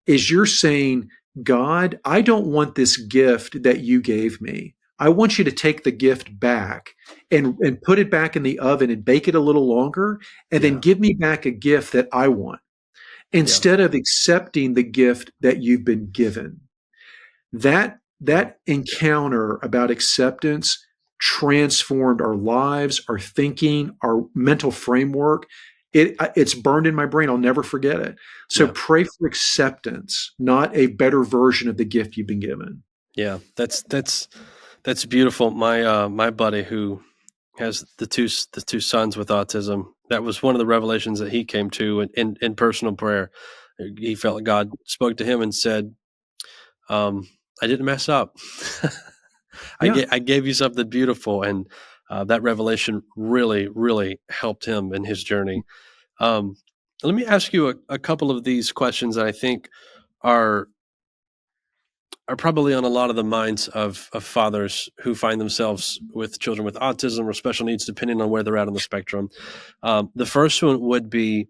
is you're saying, God, I don't want this gift that you gave me. I want you to take the gift back and put it back in the oven and bake it a little longer, and then Yeah. give me back a gift that I want Yeah. instead of accepting the gift that you've been given. Wow. That encounter about acceptance transformed our lives, our thinking, our mental framework. It's burned in my brain. I'll never forget it. So Yeah. pray for acceptance, not a better version of the gift you've been given. Yeah. That's beautiful. My buddy who has the two sons with autism, that was one of the revelations that he came to in personal prayer. He felt like God spoke to him and said, I didn't mess up. Yeah. I gave you something beautiful, and that revelation really, really helped him in his journey. Um, Let me ask you a couple of these questions that I think are are probably on a lot of the minds of fathers who find themselves with children with autism or special needs, depending on where they're at on the spectrum. The first one would be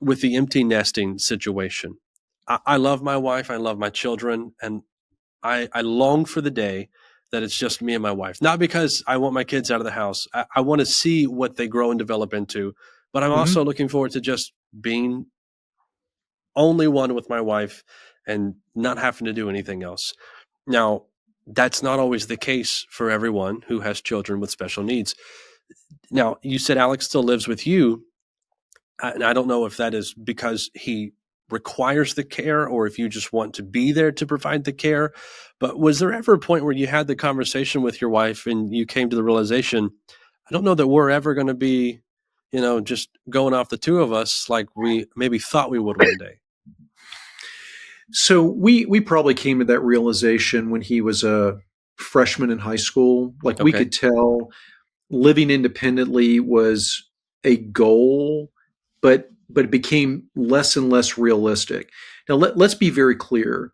with the empty nesting situation. I love my wife, I love my children, and I long for the day that it's just me and my wife. Not because I want my kids out of the house. I want to see what they grow and develop into, but I'm Hmm. also looking forward to just being only one with my wife and not having to do anything else. Now, that's not always the case for everyone who has children with special needs. Now, you said Alex still lives with you. And I don't know if that is because he requires the care or if you just want to be there to provide the care. But was there ever a point where you had the conversation with your wife and you came to the realization, I don't know that we're ever going to be, just going off the two of us like we maybe thought we would one day? So we probably came to that realization when he was a freshman in high school. Like we Okay. could tell living independently was a goal, but it became less and less realistic. Now let's be very clear.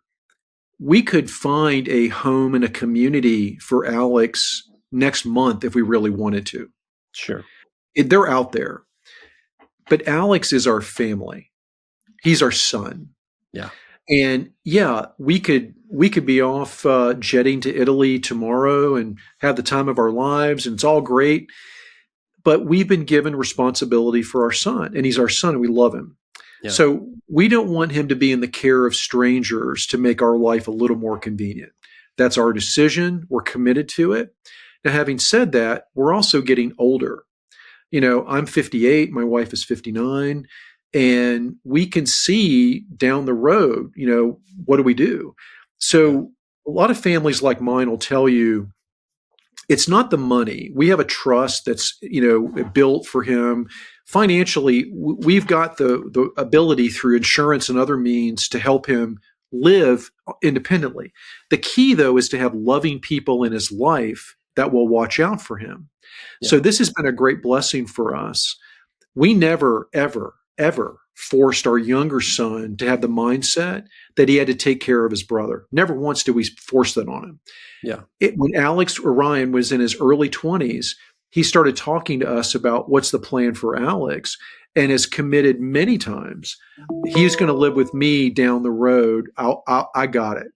We could find a home and a community for Alex next month if we really wanted to. Sure. They're out there. But Alex is our family. He's our son. Yeah. And yeah, we could be off jetting to Italy tomorrow and have the time of our lives, and it's all great. But we've been given responsibility for our son, and he's our son, and we love him. Yeah. So we don't want him to be in the care of strangers to make our life a little more convenient. That's our decision. We're committed to it. Now, having said that, we're also getting older. I'm 58, my wife is 59, and we can see down the road, what do we do? Yeah. So a lot of families like mine will tell you it's not the money. We have a trust that's, built for him. Financially, we've got the ability through insurance and other means to help him live independently. The key, though, is to have loving people in his life that will watch out for him. Yeah. So this has been a great blessing for us. We never, ever, ever forced our younger son to have the mindset that he had to take care of his brother. Never once did we force that on him. Yeah. When Alex or Ryan was in his early 20s, he started talking to us about what's the plan for Alex and has committed many times. He's going to live with me down the road. I got it.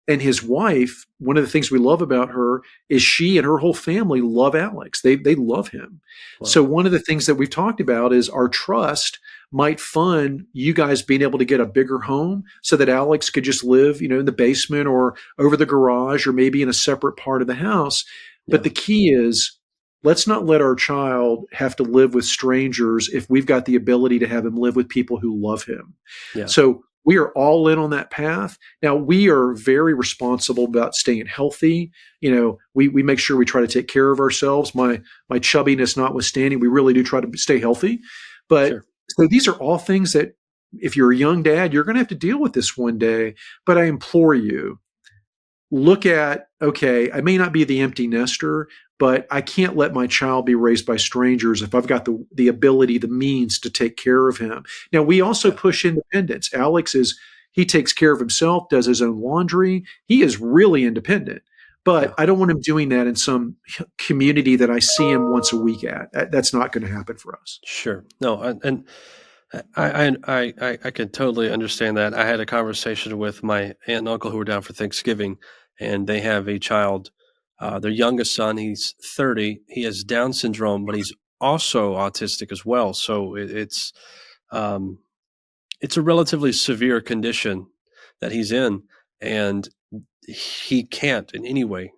And his wife, one of the things we love about her is she and her whole family love Alex. They love him. So Wow. one of the things that we've talked about is our trust might fund you guys being able to get a bigger home so that Alex could just live, in the basement or over the garage or maybe in a separate part of the house. But Yeah. the key is let's not let our child have to live with strangers if we've got the ability to have him live with people who love him. Yeah. So we are all in on that path. Now we are very responsible about staying healthy. We make sure we try to take care of ourselves. My chubbiness notwithstanding, we really do try to stay healthy. But Sure. so these are all things that if you're a young dad, you're going to have to deal with this one day. But I implore you, look at, okay, I may not be the empty nester, but I can't let my child be raised by strangers if I've got the ability, the means to take care of him. Now, we also Yeah. push independence. He takes care of himself, does his own laundry. He is really independent. but Yeah. I don't want him doing that in some community that I see him once a week at. That's not going to happen for us. Sure. No, and I can totally understand that. I had a conversation with my aunt and uncle who were down for Thanksgiving, and they have a child. Their youngest son, he's 30. He has Down syndrome, but he's also autistic as well. So um, it's a relatively severe condition that he's in, and he can't in any way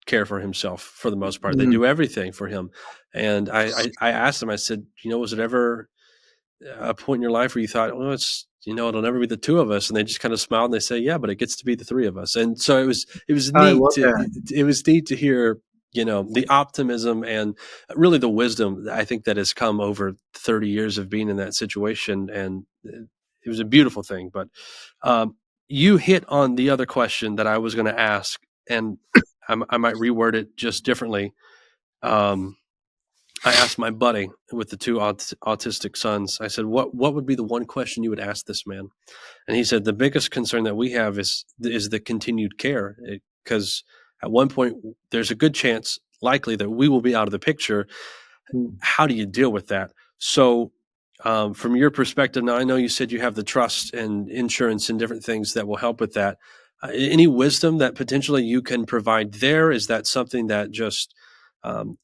care for himself for the most part. They Mm. do everything for him, and I asked him. I said, was it ever a point in your life where you thought, well, it'll never be the two of us? And they just kind of smiled and they say, yeah, but it gets to be the three of us. And so it was I neat love that. to hear, the optimism and really the wisdom that I think that has come over 30 years of being in that situation. And it was a beautiful thing. But you hit on the other question that I was going to ask, and I might reword it just differently. Um, I asked my buddy with the two autistic sons. I said, "What would be the one question you would ask this man?" And he said, "The biggest concern that we have is the continued care, because at one point there's a good chance, likely, that we will be out of the picture. Mm. How do you deal with that?" So, from your perspective, now I know you said you have the trust and insurance and different things that will help with that. Any wisdom that potentially you can provide there? Is that something that just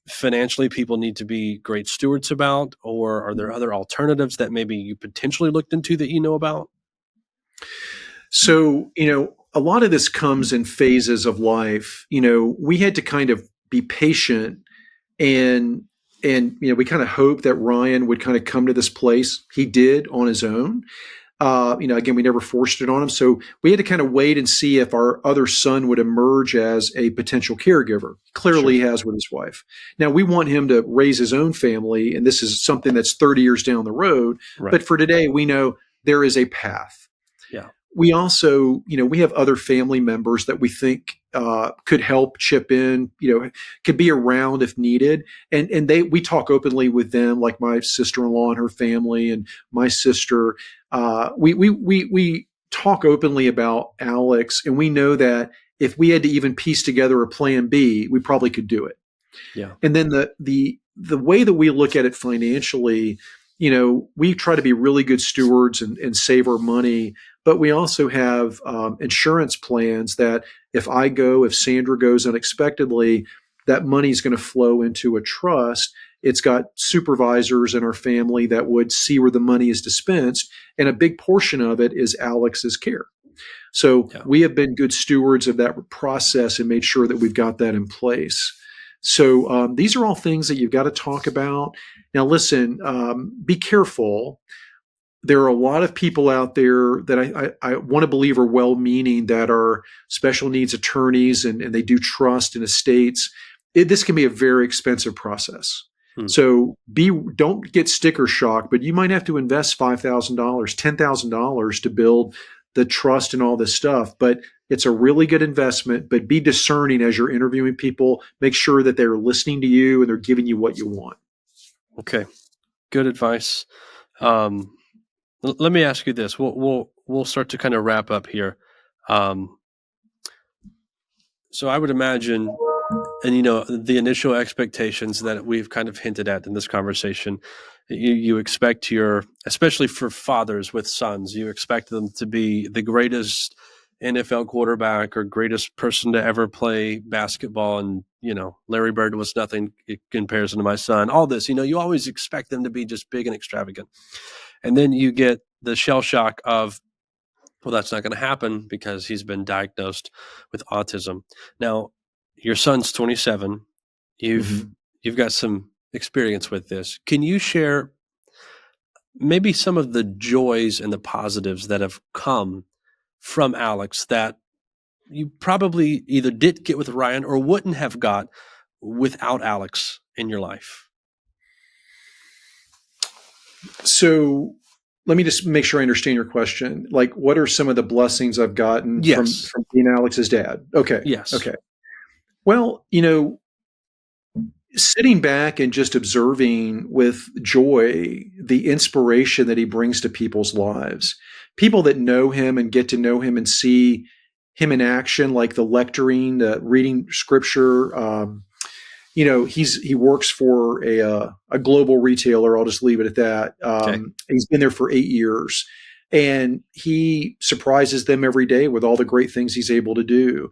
financially people need to be great stewards about, or are there other alternatives that maybe you potentially looked into that you know about? So, a lot of this comes in phases of life. We had to kind of be patient and we kind of hoped that Ryan would kind of come to this place. He did on his own. Again, we never forced it on him. So we had to kind of wait and see if our other son would emerge as a potential caregiver. Clearly, Sure. he has with his wife. Now, we want him to raise his own family, and this is something that's 30 years down the road. Right. But for today, we know there is a path. Yeah. We also, we have other family members that we think could help chip in, could be around if needed. And we talk openly with them, like my sister-in-law and her family and my sister. We talk openly about Alex, and we know that if we had to even piece together a plan B, we probably could do it. Yeah. And then the way that we look at it financially, we try to be really good stewards and save our money, but we also have insurance plans that if Sandra goes unexpectedly, that money is going to flow into a trust. It's got supervisors in our family that would see where the money is dispensed, and a big portion of it is Alex's care. So Yeah. we have been good stewards of that process and made sure that we've got that in place. So these are all things that you've got to talk about. Now, listen, be careful. There are a lot of people out there that I want to believe are well-meaning, that are special needs attorneys, and they do trust in estates. This can be a very expensive process. Hmm. So don't get sticker shock, but you might have to invest $5,000, $10,000 to build the trust and all this stuff. But it's a really good investment. But be discerning as you're interviewing people. Make sure that they're listening to you and they're giving you what you want. Okay. Good advice. Let me ask you this. We'll start to kind of wrap up here. So I would imagine, and the initial expectations that we've kind of hinted at in this conversation, you expect especially for fathers with sons, you expect them to be the greatest NFL quarterback or greatest person to ever play basketball. And, Larry Bird was nothing in comparison to my son. All this, you always expect them to be just big and extravagant. And then you get the shell shock of, well, that's not going to happen because he's been diagnosed with autism. Now, your son's 27. You've Mhm. you've got some experience with this. Can you share maybe some of the joys and the positives that have come from Alex that you probably either did get with Ryan or wouldn't have got without Alex in your life? So let me just make sure I understand your question. Like, what are some of the blessings I've gotten from Yes. being Alex's dad? Okay. Yes. Okay. Well, sitting back and just observing with joy the inspiration that he brings to people's lives, people that know him and get to know him and see him in action, like the lecturing, the reading scripture. He works for a global retailer. I'll just leave it at that. Okay. He's been there for 8 years, and he surprises them every day with all the great things he's able to do.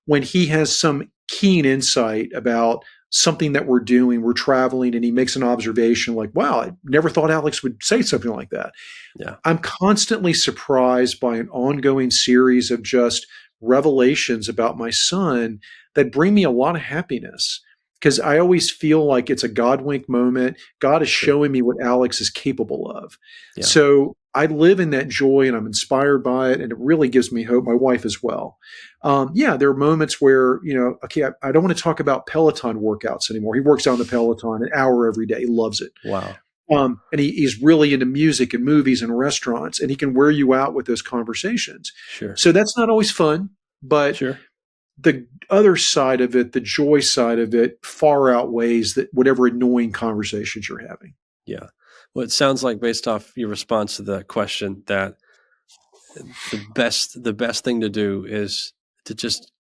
When he has some keen insight about something that we're doing, we're traveling, and he makes an observation like, wow, I never thought Alex would say something like that. Yeah. I'm constantly surprised by an ongoing series of just revelations about my son that bring me a lot of happiness, because I always feel like it's a God wink moment. God is Sure. showing me what Alex is capable of. Yeah. So I live in that joy and I'm inspired by it. And it really gives me hope. My wife as well. There are moments where, okay, I don't want to talk about Peloton workouts anymore. He works out on the Peloton an hour every day. He loves it. Wow. And he's really into music and movies and restaurants, and he can wear you out with those conversations. Sure. So that's not always fun, but Sure. the other side of it, the joy side of it, far outweighs that whatever annoying conversations you're having. Yeah. Well, it sounds like, based off your response to the question, that the best thing to do is to just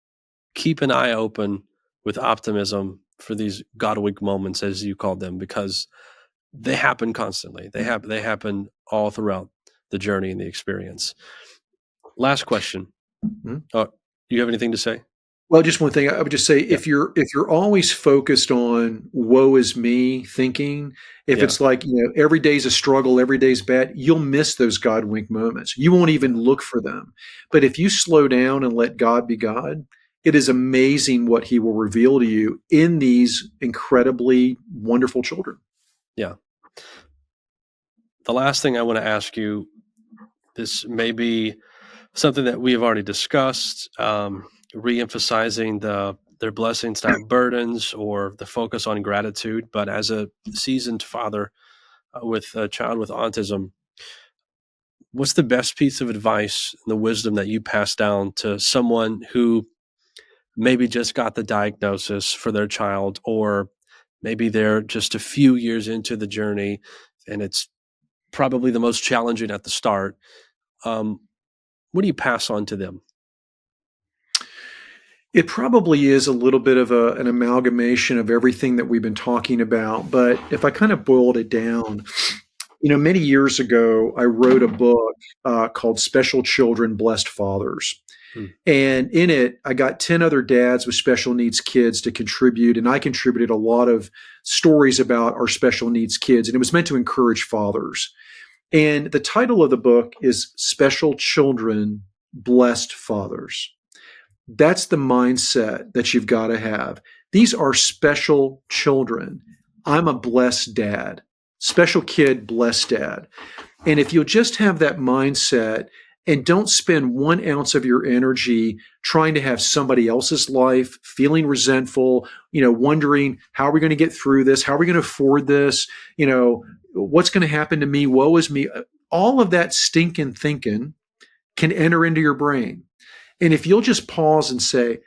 keep an eye open with optimism for these God wink moments, as you called them, because they happen constantly. They happen all throughout the journey and the experience. Last question. Mm-hmm. Do you have anything to say? Well, just one thing I would just say, if you're always focused on woe is me thinking, if it's like, every day's a struggle, every day's bad, you'll miss those God wink moments. You won't even look for them. But if you slow down and let God be God, it is amazing what he will reveal to you in these incredibly wonderful children. Yeah. The last thing I want to ask you, this may be something that we have already discussed, re-emphasizing their blessings, not burdens, or the focus on gratitude. But as a seasoned father with a child with autism, what's the best piece of advice and the wisdom that you pass down to someone who maybe just got the diagnosis for their child, or maybe they're just a few years into the journey and it's probably the most challenging at the start? What do you pass on to them? It probably is a little bit of an amalgamation of everything that we've been talking about. But if I kind of boiled it down, many years ago, I wrote a book called Special Children, Blessed Fathers. Hmm. And in it, I got 10 other dads with special needs kids to contribute. And I contributed a lot of stories about our special needs kids. And it was meant to encourage fathers. And the title of the book is Special Children, Blessed Fathers. That's the mindset that you've got to have. These are special children. I'm a blessed dad. Special kid, blessed dad. And if you'll just have that mindset and don't spend 1 ounce of your energy trying to have somebody else's life, feeling resentful, wondering, how are we going to get through this? How are we going to afford this? What's going to happen to me? Woe is me. All of that stinking thinking can enter into your brain. And if you'll just pause and say,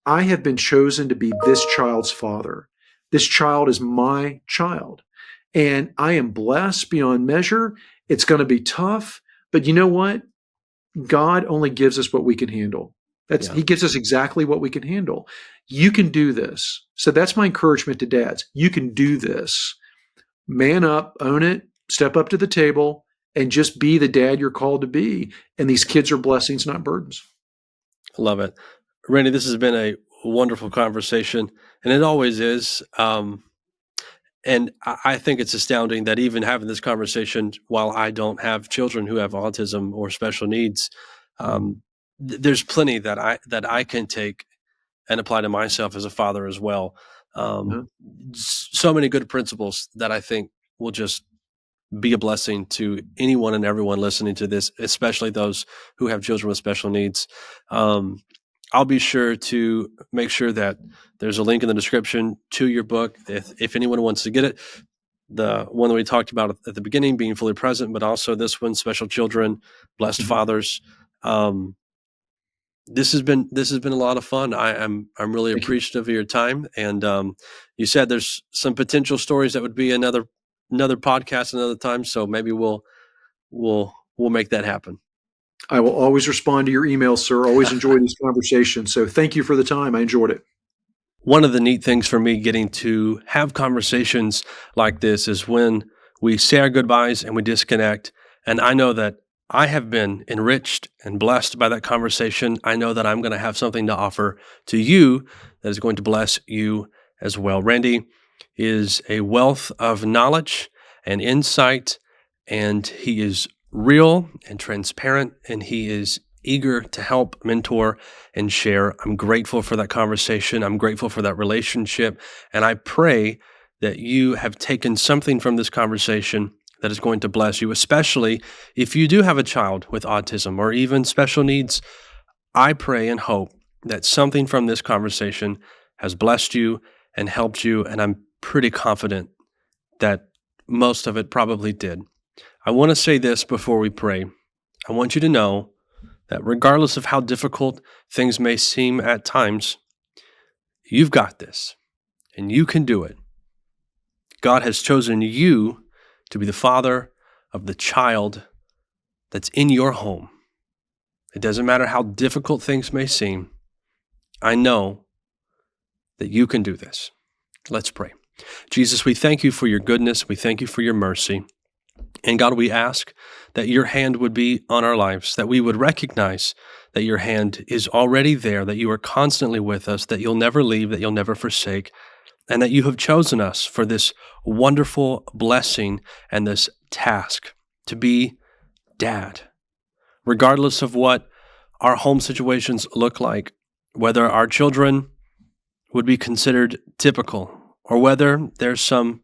I have been chosen to be this child's father. This child is my child. And I am blessed beyond measure. It's going to be tough. But you know what? God only gives us what we can handle. He gives us exactly what we can handle. You can do this. So that's my encouragement to dads. You can do this. Man up, own it, step up to the table, and just be the dad you're called to be. And these kids are blessings, not burdens. Love it. Randy, this has been a wonderful conversation, and it always is. And I think it's astounding that even having this conversation, while I don't have children who have autism or special needs, there's plenty that I can take and apply to myself as a father as well. So many good principles that I think will just be a blessing to anyone and everyone listening to this, especially those who have children with special needs. I'll be sure to make sure that there's a link in the description to your book if anyone wants to get it. The one that we talked about at the beginning, being fully present, but also this one, Special Children, Blessed Fathers. This has been a lot of fun. I'm really appreciative of your time. And you said there's some potential stories that would be another podcast another time. So maybe we'll make that happen. I will always respond to your emails, sir. Always enjoy these conversations. So thank you for the time. I enjoyed it. One of the neat things for me getting to have conversations like this is when we say our goodbyes and we disconnect. And I know that I have been enriched and blessed by that conversation. I know that I'm going to have something to offer to you that is going to bless you as well. Randy is a wealth of knowledge and insight, and he is real and transparent, and he is eager to help, mentor, and share. I'm grateful for that conversation. I'm grateful for that relationship. And I pray that you have taken something from this conversation that is going to bless you, especially if you do have a child with autism or even special needs. I pray and hope that something from this conversation has blessed you and helped you. And I'm pretty confident that most of it probably did. I want to say this before we pray. I want you to know that regardless of how difficult things may seem at times, you've got this and you can do it. God has chosen you to be the father of the child that's in your home. It doesn't matter how difficult things may seem. I know that you can do this. Let's pray. Jesus, we thank you for your goodness. We thank you for your mercy. And God, we ask that your hand would be on our lives, that we would recognize that your hand is already there, that you are constantly with us, that you'll never leave, that you'll never forsake, and that you have chosen us for this wonderful blessing and this task to be dad. Regardless of what our home situations look like, whether our children would be considered typical or whether there's some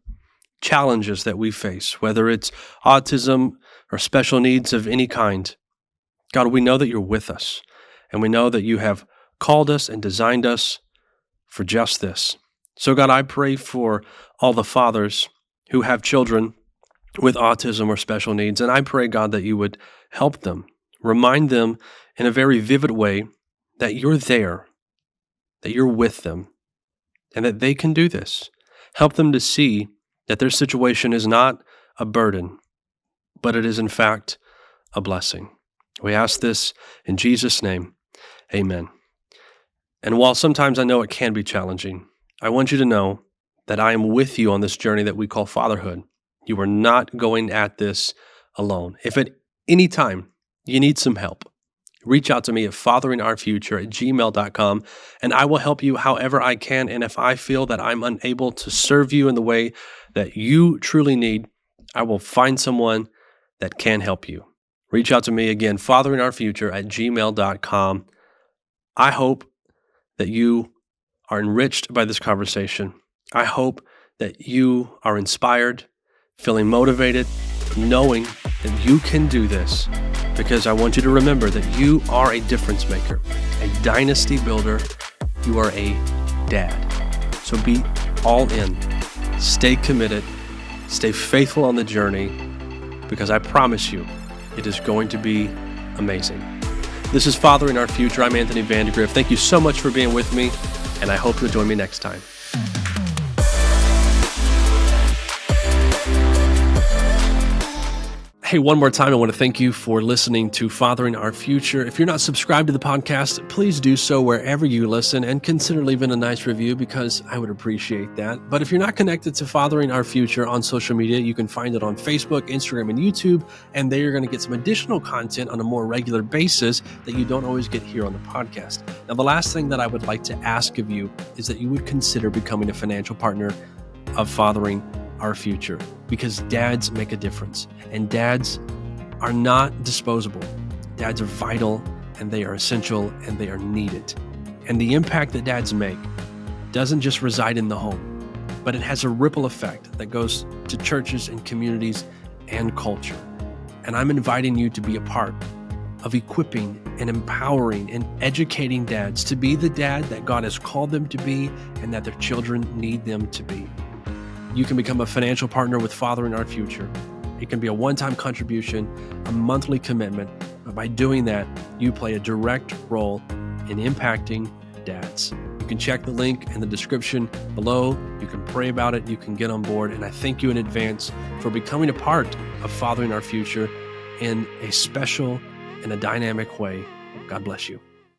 challenges that we face, whether it's autism or special needs of any kind. God, we know that you're with us, and we know that you have called us and designed us for just this. So God, I pray for all the fathers who have children with autism or special needs, and I pray, God, that you would help them, remind them in a very vivid way that you're there, that you're with them, and that they can do this. Help them to see that their situation is not a burden, but it is in fact a blessing. We ask this in Jesus' name, amen. And while sometimes I know it can be challenging, I want you to know that I am with you on this journey that we call fatherhood. You are not going at this alone. If at any time you need some help, reach out to me at fatheringourfuture@gmail.com, and I will help you however I can. And if I feel that I'm unable to serve you in the way that you truly need, I will find someone that can help you. Reach out to me again, fatheringourfuture@gmail.com. I hope that you are enriched by this conversation. I hope that you are inspired, feeling motivated, knowing that you can do this, because I want you to remember that you are a difference maker, a dynasty builder. You are a dad. So be all in, stay committed, stay faithful on the journey, because I promise you, it is going to be amazing. This is Fathering Our Future. I'm Anthony Vandegrift. Thank you so much for being with me, and I hope you'll join me next time. Hey, one more time, I want to thank you for listening to Fathering Our Future. If you're not subscribed to the podcast, please do so wherever you listen and consider leaving a nice review, because I would appreciate that. But if you're not connected to Fathering Our Future on social media, you can find it on Facebook, Instagram, and YouTube, and there you're going to get some additional content on a more regular basis that you don't always get here on the podcast. Now, the last thing that I would like to ask of you is that you would consider becoming a financial partner of Fathering Our Future, because dads make a difference, and dads are not disposable. Dads are vital, and they are essential, and they are needed. And the impact that dads make doesn't just reside in the home, but it has a ripple effect that goes to churches and communities and culture. And I'm inviting you to be a part of equipping and empowering and educating dads to be the dad that God has called them to be and that their children need them to be. You can become a financial partner with Fathering Our Future. It can be a one-time contribution, a monthly commitment, but by doing that, you play a direct role in impacting dads. You can check the link in the description below. You can pray about it. You can get on board. And I thank you in advance for becoming a part of Fathering Our Future in a special in a dynamic way. God bless you.